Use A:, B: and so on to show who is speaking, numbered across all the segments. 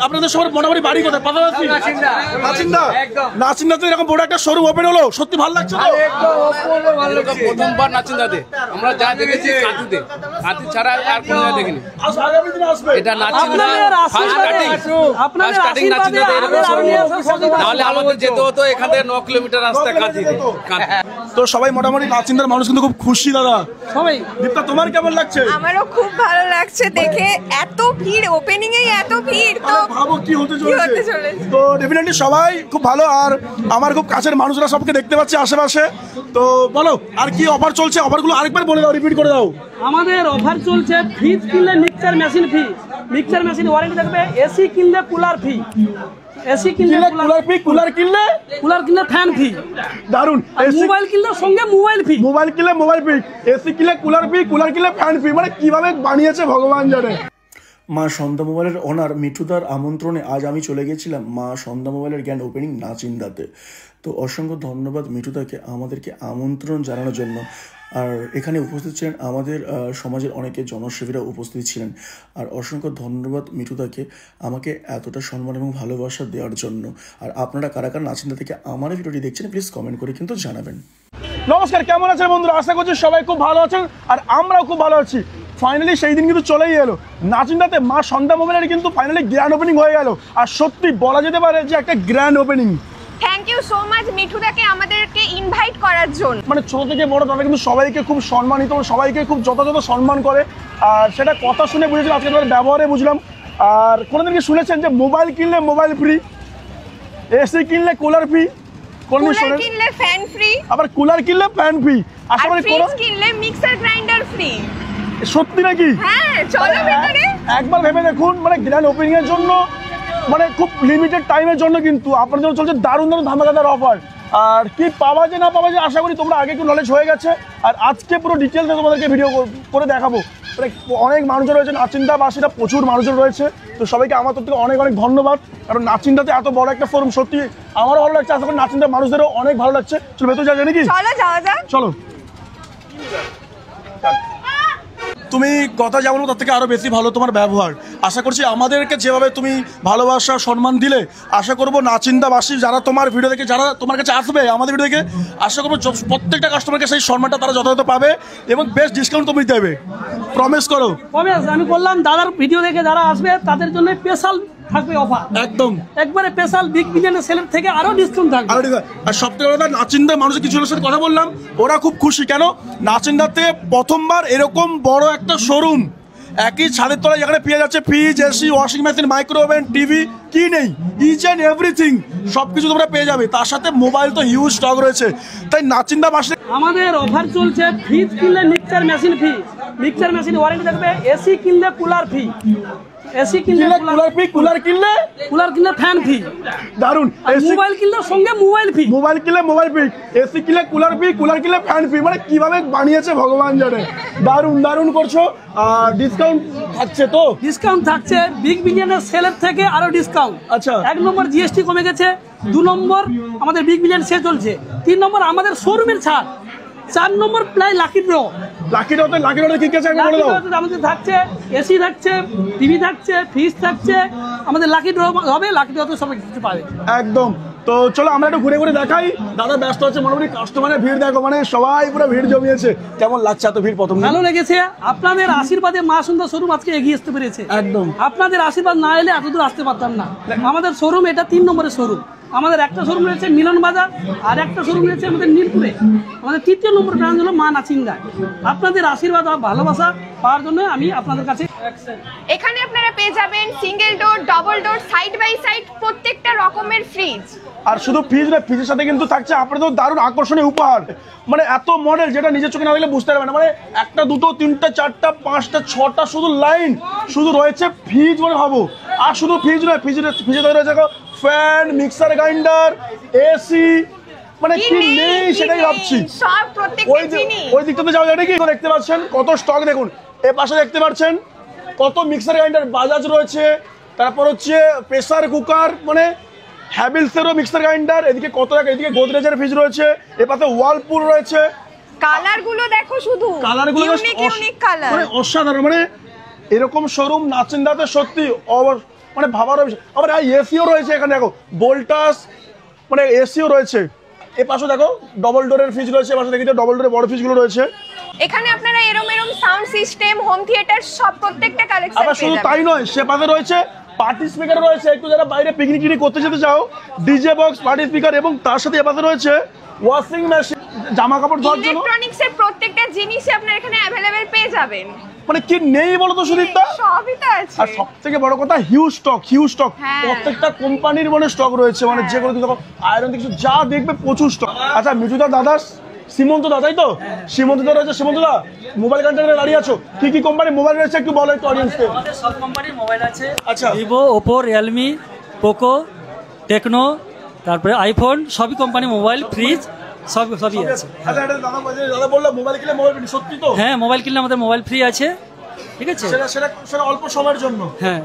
A: আপনাদের সবার মোটামুটি বাড়ি কোথায়? পাশাপাশি নাচিন্দাতে এরকম বড় একটা শোরুম ওপেন হলো, সত্যি ভালো লাগছে তো?
B: প্রথমবার নাচিন্দাতে আমরা যা দেখেছি কাঁথিতে, কাঁথি ছাড়া আর কোনো জায়গায় দেখিনি। এটা নাচিন্দা ফার্স্ট স্টার্টিং নাচিন্দাতে এরকম শোরুম, নাহলে আমাদের যেতে হতো এখান থেকে 9 কিলোমিটার রাস্তা কাঁথিতে।
A: তো সবাই মোটামুটি নাচিন্দার মানুষ কিন্তু খুব খুশি। দাদা
C: সবাই,
A: দীপ্তা তোমার কেমন লাগছে?
D: আমারও খুব ভালো লাগছে দেখে, এত ভিড়, ওপেনিং এ এত ভিড়, তো
A: ভাবো কি হতে চলেছে। তো ডেফিনেটলি সবাই খুব ভালো, আর আমার খুব কাছের মানুষরা সবকে দেখতে পাচ্ছি আশেপাশে। তো বলো আর কি অফার চলছে, অফারগুলো আরেকবার বলে দাও, রিপিট করে দাও।
C: আমাদের অফার চলছে ফ্রিজ কিনলে mixer machine free, mixer machine warranty থাকবে, এসি কিনলে কুলার ফ্রি, এসি কিনলে কুলার ফ্রি, কুলার কিনলে ফ্যান ফ্রি।
A: দারুন।
C: মোবাইল কিনলে সঙ্গে মোবাইল ফ্রি,
A: মোবাইল কিনলে মোবাইল ফ্রি, এসি কিনলে কুলার ফ্রি, কুলার কিনলে ফ্যান ফ্রি। মানে কিভাবে বানিয়েছে ভগবান জানে। মা সন্ধ্যা মোবাইলের ওনার মিঠুদার আমন্ত্রণে আজ আমি চলে গেছিলাম মা সন্ধ্যা মোবাইলের গ্র্যান্ড ওপেনিং নাচিন্দাতে। তো অসংখ্য ধন্যবাদ মিঠুদাকে আমাদেরকে আমন্ত্রণ জানানোর জন্য। আর এখানে উপস্থিত ছিলেন আমাদের সমাজের অনেকে জনসেবীরা উপস্থিত ছিলেন। আর অসংখ্য ধন্যবাদ মিঠুদাকে আমাকে এতটা সম্মান এবং ভালোবাসা দেওয়ার জন্য। আর আপনারা কারা কারা নাচিন্দা থেকে আমার ভিডিওটি দেখছেন প্লিজ কমেন্ট করে কিন্তু জানাবেন। নমস্কার, কেমন আছেন বন্ধুরা? আশা করছি সবাই খুব ভালো আছেন, আর আমরাও খুব ভালো আছি। ফাইনালি সেই দিন কিন্তু চলেই এলো, নাচিন্দাতে মা সন্ধ্যা মোবাইলের কিন্তু ফাইনালি গ্র্যান্ড ওপেনিং হয়ে গেল। আর সত্যি বলা যেতে পারে যে একটা grand opening.
D: Thank you so much মিঠুদাকে আমাদেরকে ইনভাইট করার জন্য।
A: মানে ছোট থেকে বড় তারা কিন্তু সবাইকে খুব সম্মানিত, সবাইকে খুব যথাযথ সম্মান করে। আর সেটা কথা শুনে বুঝেছিলাম, আজকে তোমার ব্যবহারে বুঝলাম। আর কোনোদিন কি শুনেছেন যে মোবাইল কিনলে মোবাইল ফ্রি, এসি কিনলে কুলার ফ্রি,
D: কুলার কিনলে ফ্যান ফ্রি,
A: আবার কুলার কিনলে ফ্যান ফ্রি, আশা করি
D: ফ্রিজ কিনলে মিক্সার গ্রাইন্ডার ফ্রি।
A: সত্যি নাকি?
D: হ্যাঁ, চলো ভেতরে
A: একবার ভেবে দেখুন। মানে গ্র্যান্ড ওপেনিং এর জন্য, মানে খুব লিমিটেড টাইমের জন্য কিন্তু আপনার জন্য চলছে দারুণ দারুণ ধামাকাদার অফার। আর কি পাওয়া যায় না পাওয়া যায় আশা করি তোমরা আগে একটু নলেজ হয়ে গেছে। আর আজকে পুরো ডিটেলসে তোমাদেরকে ভিডিও করে দেখাবো। মানে অনেক মানুষজন রয়েছে নাচিন্দাবাসীরা, প্রচুর মানুষজন রয়েছে। তো সবাইকে আমার তরফ থেকে অনেক অনেক ধন্যবাদ। কারণ নাচিন্দাতে এত বড় একটা ফোরাম, সত্যি আমারও ভালো লাগছে, আশা করি নাচিন্দার মানুষদেরও অনেক ভালো লাগছে। চলো ভেতরে যাওয়া যায় নাকি?
D: চলো যাওয়া যাক।
A: চলো। তুমি কথা যেমন তার থেকে আরও বেশি ভালো তোমার ব্যবহার। আশা করছি আমাদেরকে যেভাবে তুমি ভালোবাসা সম্মান দিলে, আশা করবো নাচিন্দাবাসী যারা তোমার ভিডিও দেখে, যারা তোমার কাছে আসবে আমাদের ভিডিও দেখে, আশা করবো প্রত্যেকটা কাস্টমারকে সেই সম্মানটা তারা যথাযথ পাবে এবং বেস্ট ডিসকাউন্ট তুমি দেবে। প্রমিস করো।
C: প্রমিস আমি বললাম, দাদার ভিডিও দেখে যারা আসবে তাদের জন্য স্পেশাল থাকবে অফার, একদম একবারে স্পেশাল। বিগ বিলিয়ন সেলের থেকে আরো ডিসকাউন্ট থাকবে।
A: আর সবথেকে বড় কথা, নাচিন্দা মানুষের কিছু সাথে কথা বললাম, ওরা খুব খুশি। কেন? নাচিন্দাতে প্রথমবার এরকম বড় একটা শোরুম, একই ছাদের তলায় যেখানে পেয়ে যাচ্ছে fridge, AC, washing machine, micro oven, TV, কি নেই, ইচ অ্যান্ড এভরিথিং সব কিছু তোমরা পেয়ে যাবে। তার সাথে মোবাইল তো হিউজ স্টক রয়েছে। তাই নাচিন্দা বাসে
C: আমাদের অফার চলছে ফ্রিজ কিনলে mixer machine free, mixer machine warranty থাকবে, এসি কিনলে কুলার ফ্রি, এসি কিনলে কুলার ফ্রি, কুলার কিনলে ফ্যান ফ্রি। দারুন। মোবাইল কিনলে সঙ্গে মোবাইল ফ্রি,
A: মোবাইল কিনলে মোবাইল ফ্রি, এসি কিনলে কুলার ফ্রি, কুলার কিনলে ফ্যান ফ্রি। মানে কিভাবে বানিয়েছে ভগবান জানে। দারুন দারুন করছো। আর ডিসকাউন্ট থাকছে তো?
C: ডিসকাউন্ট থাকছে বিগ বিলিয়নের সেলের থেকে আরো ডিসকাউন্ট।
A: আচ্ছা,
C: 1 নম্বর জিএসটি কমে গেছে, 2 নম্বর আমাদের বিগ বিলিয়ন সেল চলছে, 3 নম্বর আমাদের শোরুমের ছাড়, 4 নম্বর প্রায় লাকি ড্র। লাকি ড্রতে কি কি আছে বলে দাও। আমাদের থাকছে এসি থাকছে, টিভি থাকছে, ফ্রিজ থাকছে, আমাদের লাকি ড্র হবে, লাকি ড্রতে সব কিছু পাবে একদম। তো চলো আমরা একটু ঘুরে ঘুরে দেখাই। দাদা ব্যস্ত আছে, মোটামুটি কাস্টমারের ভিড় দেখো, মানে সবাই পুরো ভিড় জমিয়েছে। কেমন লাগছে এত ভিড়? প্রথম ভালো লেগেছে। আপনাদের আশীর্বাদে মা সন্ধ্যা শোরুম আজকে এগিয়ে আসতে পেরেছে। একদম আপনাদের আশীর্বাদ না এলে এতদূর আসতে পারতাম না। আমাদের শোরুম এটা 3 নম্বরের শোরুম। আমাদের একটা শোরুম রয়েছে মিলন বাজার, আর একটা শোরুম রয়েছে আমাদের নীলপুরে। আমাদের 3য় নম্বর ব্রাঞ্চ হলো মা নাচিন্দা। আপনাদের আশীর্বাদ আর ভালোবাসা পাওয়ার জন্য আমি আপনাদের কাছে।
D: এখানে আপনারা পেয়ে যাবেন single door, double door, side by side প্রত্যেকটা রকমের ফ্রিজ।
A: আর শুধু ফ্রিজ না, ফ্রিজের সাথে কিন্তু থাকছে আপনাদের দারুণ আকর্ষণীয় উপহার। মানে এত মডেল যেটা নিজের চোখে না দেখলে বুঝতে পারবে না। মানে 1টা 2টো 3টা 4টা 5টা 6টা শুধু লাইন শুধু রয়েছে ফ্রিজ বলে ভাবো। আর শুধু ফ্রিজ নয়, ফ্রিজে রয়েছে ফ্যান, মিক্সার গ্রাইন্ডার, এসি, মানে কি নেই সেটাই ভাবছি। ওই দিকটাতে যাওয়া যায় নাকি? দেখতে পাচ্ছেন কত স্টক, দেখুন এ পাশে দেখতে পাচ্ছেন কত মিক্সার গ্রাইন্ডার বাজাজ রয়েছে, তারপর হচ্ছে প্রেসার কুকার, মানে হ্যাভেলসেরও মিক্সার গ্রাইন্ডার, এদিকে কত টাকা, এদিকে গোদরেজের ফ্রিজ রয়েছে, এ পাশে ওয়ালপুল রয়েছে।
D: কালারগুলো দেখো, শুধু কালারগুলো ইউনিক কালার,
A: মানে অসাধারণ। মানে এরকম শোরুম নাচিন্দাতে সত্যি মানে ভাবারও বিষয়। আবার এসিও রয়েছে এখানে, দেখো ভোল্টাস, মানে এসিও রয়েছে। এ পাশে দেখো ডবল ডোরের ফ্রিজ রয়েছে, এ পাশে দেখি ডবল ডোরের বড় ফ্রিজগুলো রয়েছে।
D: এখানে আপনারা এরম সাউন্ড সিস্টেম, হোম থিয়েটার সব প্রত্যেকটা কালেকশন
A: আবার শুধু তাই নয়, সে পাশে রয়েছে পার্টি স্পিকার রয়েছে, একটু যারা বাইরে পিকনিক টিকনিক করতে যেতে চাও, ডিজে বক্স, পার্টি স্পিকার, এবং তার সাথে এ পাশে রয়েছে ওয়াশিং মেশিন, জামা কাপড় ধোয়ার জন্য।
D: ইলেকট্রনিক্স এর প্রত্যেকটা জিনিসই আপনারা এখানে अवेलेबल পেয়ে যাবেন।
A: মানে কি নেই বলো তো সুদীপ্তা?
D: সবই তো আছে।
A: আর সবথেকে বড় কথা হিউজ স্টক, প্রত্যেকটা কোম্পানির মানে স্টক রয়েছে, মানে যে কোনো কিছু আয়রন থেকে যা দেখবে প্রচুর স্টক। আচ্ছা মিঠুদা, দাদা সীমন্ত দা, তাই তো? সীমন্ত দা রয়েছে। সীমন্ত দা, মোবাইল কাউন্টারে দাঁড়িয়ে আছো, কি কি কোম্পানির মোবাইল রয়েছে একটু বলো একটু অডিয়েন্সকে।
E: আমাদের সব কোম্পানির মোবাইল আছে।
A: আচ্ছা,
E: Vivo, Oppo, Realme, Poco, Tecno, তারপরে আইফোন, সবই কোম্পানি মোবাইল, ফ্রিজ সবই আছে।
A: আচ্ছা এটা দাদা বললো মোবাইল কিনলে মোবাইল ফ্রি, সত্যি তো?
E: হ্যাঁ, মোবাইল কিনলে আমাদের মোবাইল ফ্রি আছে, ঠিক আছে।
A: সেটা অল্প সময়ের জন্য।
E: হ্যাঁ,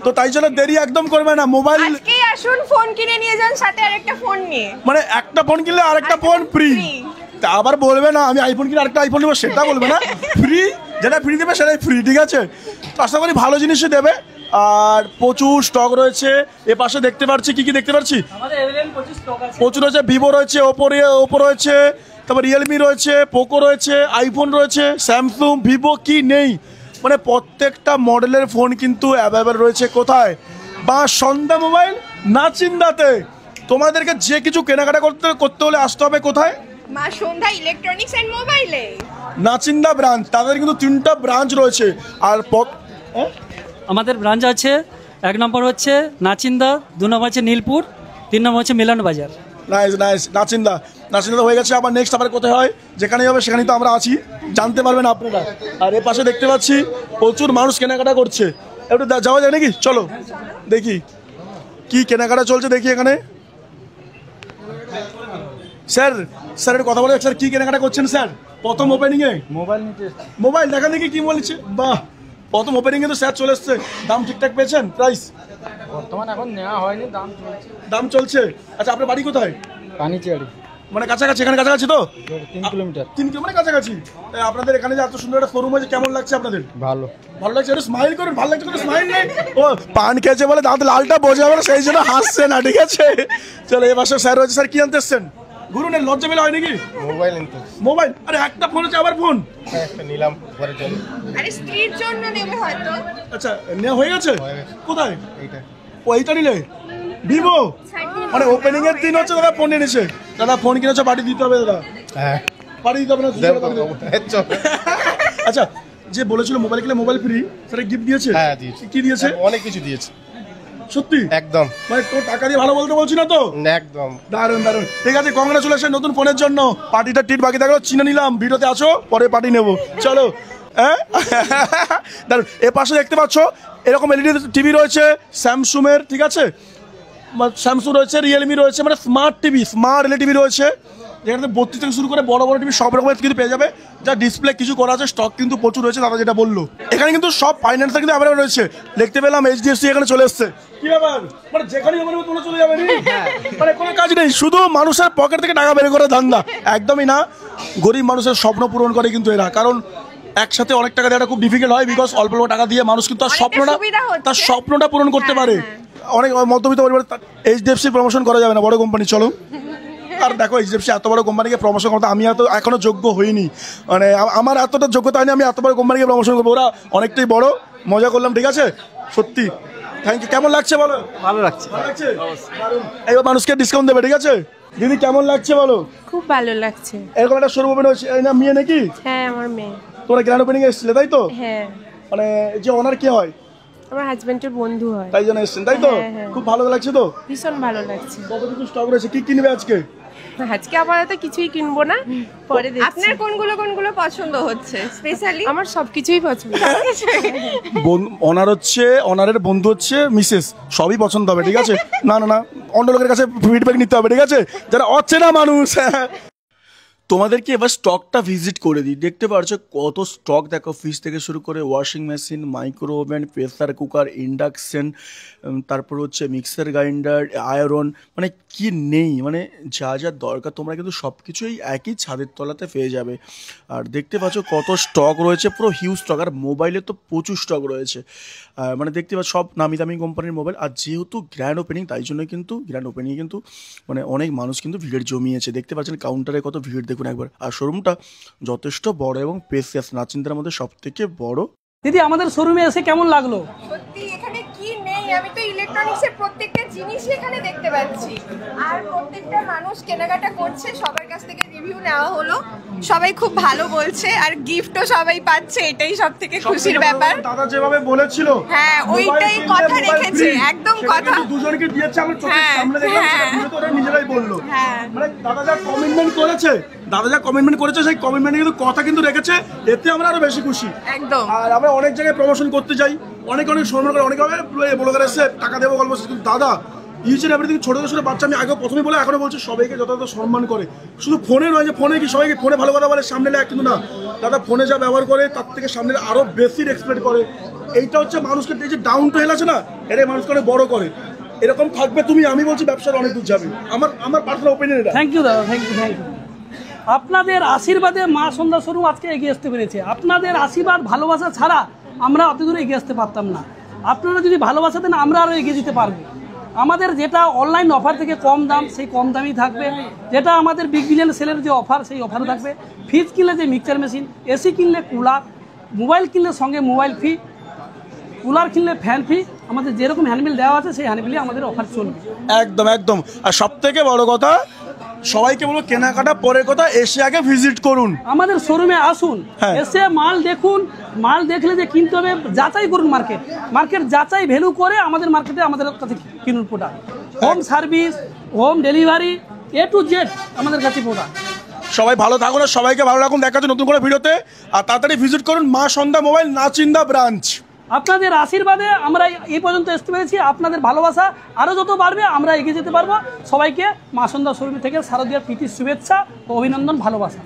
A: তো তাই জন্য দেরি একদম করবে না, মোবাইল
D: আজকেই আসুন, ফোন কিনে নিয়ে যান সাথে আরেকটা ফোন নিয়ে।
A: মানে একটা ফোন কিনলে আরেকটা ফোন ফ্রি। তা আবার বলবে না আমি আইফোন কিনে আরেকটা আইফোন নেবো, সেটা বলবে না, ফ্রি, যেটা ফ্রি দেবে সেটাই ফ্রি, ঠিক আছে? তো আশা করি ভালো জিনিসই দেবে। আর প্রচুর স্টক রয়েছে। এ পাশে দেখতে পাচ্ছি কি দেখতে পাচ্ছি,
E: আমাদের अवेलेबल প্রচুর স্টক আছে।
A: প্রচুর রয়েছে, ভিভো রয়েছে, ওপো রয়েছে, তারপর রিয়েলমি রয়েছে, পোকো রয়েছে, আইফোন রয়েছে, স্যামসুং, ভিভো, কি নেই মানে প্রত্যেকটা মডেলের ফোন কিন্তু অ্যাভেলেবেল রয়েছে। কোথায়? বা সন্ধ্যা মোবাইল নাচিন্দাতে। তোমাদেরকে যে কিছু কেনাকাটা করতে হলে আসতে হবে কোথায়?
D: মা সন্ধ্যা ইলেকট্রনিক্স এন্ড মোবাইলে,
A: নাচিন্দা ব্রাঞ্চ। তাদের কিন্তু 3টা ব্রাঞ্চ রয়েছে। আর
E: আমাদের ব্রাঞ্চ আছে, 1 নম্বর হচ্ছে নাচিন্দা, 2 নম্বর হচ্ছে নীলপুর, 3 নম্বর হচ্ছে মিলন বাজার।
A: নাইস নাচিন্দা হয়ে গেছে। আবার নেক্সট আবার কোথায় হয়, যেখানেই হবে সেখানেই তো আমরা আছি, জানতে পারবেন আপনারা। আর এর পাশে দেখতে পাচ্ছি প্রচুর মানুষ কেনাকাটা করছে, একটু যাওয়া যায় নাকি? চলো দেখি কি কেনাকাটা চলছে, দেখি এখানে। স্যার একটু কথা বলে, স্যার কি কেনাকাটা করছেন স্যার প্রথম ওপেনিংয়ে? মোবাইল দেখা দেখি কি বলছে। বাহ, প্রথম ওপেনিংয়ে তো স্যার চলে এসছে। দাম ঠিকঠাক পেয়েছেন? প্রাইস
F: বর্তমান এখন নেওয়া হয়নি,
A: দাম চলছে। আচ্ছা আপনার বাড়ি কোথায়?
F: পানিচিয়ারি,
A: মানে কাছাকাছি, এখানে কাছাকাছি তো?
F: 3 কিলোমিটার।
A: 3 কিলোমিটার কাছাকাছি। আপনাদের এখানে যে এত সুন্দর একটা শোরুম আছে, কেমন লাগছে আপনাদের?
F: ভালো
A: লাগছে। একটু স্মাইল করুন, ভালো লাগছে, স্মাইল নেই। ও পান খেয়েছে বলে দাঁত লালটা বোঝা বলে সেই জন্য হাসছে না, ঠিক আছে? চলো এবার স্যার রয়েছে। স্যার কি আনতে এসছেন? ঘুরুন, লজ্জা পেলে হয় নাকি?
F: মোবাইল নিতে।
A: মোবাইল? আরে একটা ফোন আছে, আবার ফোন
F: একটা নিলাম পরের জন্য।
D: আরে স্ত্রীর জন্য নেবে হয়তো।
A: আচ্ছা নেওয়া হয়ে গেছে? কোথায়?
F: এইটা
A: ওইটা নিলে ভিভো, মানে ওপেনিং এর দিন হচ্ছে দাদা ফোন এনেছে। দাদা ফোন কিনেছে, পার্টি দিতে হবে দাদা,
F: হ্যাঁ
A: পার্টি দিতে হবে না? আচ্ছা যে বলেছিল মোবাইল কিনলে মোবাইল ফ্রি, সেটা গিফট দিয়েছে?
F: হ্যাঁ দিয়েছে।
A: কি দিয়েছে?
F: অনেক কিছু দিয়েছে।
A: সত্যি?
F: একদম,
A: মানে তোর টাকা দিয়ে ভালো বলতে বলছি না তো?
F: একদম
A: দারুন। ঠিক আছে, কংগ্রাচুলেশন নতুন ফোনের জন্য। পার্টিটা টিট বাকি থাকলো, চিনে নিলাম, ভিডিওতে আসো, পরে পার্টি নেবো। চলো হ্যাঁ দারুন। এ পাশে দেখতে পাচ্ছ এরকম এলইডি টিভি রয়েছে স্যামসুং এর, ঠিক আছে? স্যামসুং রয়েছে, রিয়েলমি রয়েছে, মানে smart TV, smart LED TV রয়েছে, যেখানে 32 থেকে শুরু করে বড় বড় টিভি সব রকমের কিন্তু পেয়ে যাবে। যা ডিসপ্লে কিছু করা আছে, স্টক কিন্তু প্রচুর রয়েছে দাদা যেটা বললো। এখানে কিন্তু সব ফাইন্যান্সে কিন্তু অ্যাভেলেবল রয়েছে। দেখতে পেলাম এইচডিএফসি এখানে চলে এসছে। কি ব্যাপার, মানে যেখানে তোমরা চলে যাবে, মানে কোনো কাজ নেই, শুধু মানুষের পকেট থেকে টাকা বের করে ধান্দা। একদমই না, গরিব মানুষের স্বপ্ন পূরণ করে কিন্তু এরা। কারণ একসাথে অনেক টাকা দেওয়াটা খুব ডিফিকাল্ট হয়, বিকজ অল্প অল্প টাকা দিয়ে মানুষ কিন্তু তার স্বপ্নটা পূরণ করতে পারে। অনেক মধ্যবিত্ত পরিবার এইচডিএফসি প্রমোশন করা যাবে না, বড় কোম্পানি। চলো। আর দেখো এইচডিএফসি এত বড় কোম্পানিকে প্রমোশন করতে আমি এখনো যোগ্য হইনি, মানে আমার এতটা যোগ্যতা হয়নি আমি এত বড় কোম্পানিকে প্রমোশন করবো। ওরা অনেকটাই বড়, মজা করলাম, ঠিক আছে? সত্যি থ্যাংক ইউ। কেমন লাগছে বলো?
F: ভালো লাগছে।
A: এবার মানুষকে ডিসকাউন্ট দেবে, ঠিক আছে? দিদি কেমন লাগছে বলো?
G: খুব ভালো লাগছে।
A: এরকম একটা শোরুম ওপেন হচ্ছে, এই না মেয়ে নাকি?
G: হ্যাঁ আমার মেয়ে।
A: তোমরা গ্র্যান্ড ওপেনিং এ এসেছিলে তাই তো?
G: হ্যাঁ,
A: মানে যে ওনার কি হয়?
G: আমার হাজবেন্ডের বন্ধু হয়।
A: তাই জন্য এসেছেন তাই তো?
G: হ্যাঁ।
A: খুব ভালো লাগছে তো?
G: ভীষণ ভালো লাগছে।
A: কতটুকু স্টক রয়েছে, কি কিনবে আজকে?
G: আজকে আপাতত কিছুই কিনবো না, পরে দেখছি।
D: আপনার কোনগুলো পছন্দ হচ্ছে স্পেশালি?
G: আমার সবকিছুই পছন্দ।
A: অনারের বন্ধু হচ্ছে মিসেস, সবই পছন্দ হবে, ঠিক আছে? না অন্য লোকের কাছে ফিডব্যাক নিতে হবে, ঠিক আছে? যারা অচেনা মানুষ। তোমাদেরকে এবার স্টকটা ভিজিট করে দিই। দেখতে পাচ্ছ কত স্টক, দেখো ফ্রিজ থেকে শুরু করে washing machine, micro oven, pressure cooker, induction, তারপর হচ্ছে মিক্সার গ্রাইন্ডার, আয়রন, মানে কি নেই, মানে যা যা দরকার তোমরা কিন্তু সব কিছুই একই ছাদের তলাতে পেয়ে যাবে। আর দেখতে পাচ্ছ কত স্টক রয়েছে, পুরো হিউজ স্টক। আর মোবাইলে তো প্রচুর স্টক রয়েছে, মানে দেখতে পাচ্ছ সব নামি দামি কোম্পানির মোবাইল। আর যেহেতু গ্র্যান্ড ওপেনিং, তাই জন্য কিন্তু গ্র্যান্ড ওপেনিংয়ে কিন্তু মানে অনেক মানুষ কিন্তু ভিড় জমিয়েছে। দেখতে পাচ্ছেন কাউন্টারে কত ভিড়, দেখুন একবার। আর শোরুমটা যথেষ্ট বড় এবং স্পেসিয়াস, নাচিন্দার মধ্যে সব থেকে বড়।
C: দিদি আমাদের শোরুমে এসে কেমন লাগলো?
D: সত্যি এখানে কি নেই, আমি তো ইলেকট্রনিক্সের প্রত্যেকটা জিনিসই এখানে দেখতে পাচ্ছি। আর প্রত্যেকটা মানুষ কেনাকাটা করছে, সবার কাছ থেকে রিভিউ নেওয়া হলো, সবাই খুব ভালো বলছে, আর গিফটও সবাই পাচ্ছে, এটাই সব থেকে খুশির ব্যাপার।
A: দাদা যেভাবে বলেছিল,
D: হ্যাঁ ওইটাই কথা রেখেছে, একদম কথা।
A: দুজনকে দিয়েছে, আমরা চোখের সামনে দেখলাম, সেটা তো ওরা নিজেরাই বললো। মানে দাদা যা কমিটমেন্ট করেছে, সেই কমিটমেন্টে কিন্তু কথা কিন্তু রেখেছে, এতে আমরা আরো বেশি খুশি
D: একদম।
A: আর আমরা অনেক জায়গায় প্রমোশন করতে যাই, অনেক সম্মান করে, অনেক ব্লগার এসে টাকা দেবো গল্প, কিন্তু দাদা ইচ এন্ড এভরিথিং, ছোট ছোট বাচ্চা, আমি আগে প্রথমে বলে এখনো বলছি, সবাইকে যথাযথ সম্মান করে। শুধু ফোনে নয় যে ফোনে কি সবাইকে ফোনে ভালো কথা বলে সামনে নেয়, কিন্তু না, দাদা ফোনে যা ব্যবহার করে তার থেকে সামনে আরো বেশি এক্সপেক্ট করে। এইটা হচ্ছে মানুষকে যে ডাউন টু হেল আছে না, এটাই মানুষকে অনেক বড় করে। এরকম থাকবে তুমি, আমি বলছি ব্যবসার অনেক দূর যাবে। আমার পার্সোনাল ওপিনিয়ন এটা।
C: থ্যাংক ইউ দাদা, থ্যাংক ইউ। আপনাদের আশীর্বাদে মা সন্ধ্যা শোরুম আজকে এগিয়ে আসতে পেরেছে। আপনাদের আশীর্বাদ ভালোবাসা ছাড়া আমরা অত দূরে এগিয়ে আসতে পারতাম না। আপনারা যদি ভালোবাসা দেন আমরা আরও এগিয়ে যেতে পারবো। আমাদের যেটা অনলাইন অফার থেকে কম দাম, সেই কম দামই থাকবে। যেটা আমাদের বিগ বিলিয়ন সেলের যে অফার, সেই অফারও থাকবে। ফ্রিজ কিনলে যে মিক্সচার মেশিন, এসি কিনলে কুলার, মোবাইল কিনলে সঙ্গে মোবাইল ফ্রি, কুলার কিনলে ফ্যান ফ্রি, আমাদের যেরকম হ্যান্ডবিল দেওয়া আছে সেই হ্যান্ডবিলে আমাদের অফার চলবে।
A: একদম একদম। আর সব থেকে বড় কথা, সবাইকে বলবো কেনাকাটা পরের কথা, এসে আগে ভিজিট করুন, আমাদের
C: শোরুমে আসুন, এসে মাল দেখুন। মাল দেখলে যে কিনতে হবে, যাচাই করুন, মার্কেট যাচাই ভ্যালু করে আমাদের মার্কেটে আমাদের কাছে কিনুন product. Home service, home delivery, A to Z আমাদের কাছে প্রোডাক্ট।
A: সবাই ভালো থাকুন আর সবাইকে ভালো রাখুন। দেখা হচ্ছে নতুন করে ভিডিওতে। আর তাড়াতাড়ি ভিজিট করুন মা সন্ধ্যা মোবাইল, নাচিন্দা ব্রাঞ্চ।
C: আপনাদের আশীর্বাদে আমরা এই পর্যন্ত আসতে পেরেছি। আপনাদের ভালোবাসা আরও যত বাড়বে আমরা এগিয়ে যেতে পারবো। সবাইকে মা সন্ধ্যা শোরুম থেকে শারদীয়ার প্রীতি শুভেচ্ছা ও অভিনন্দন, ভালোবাসা।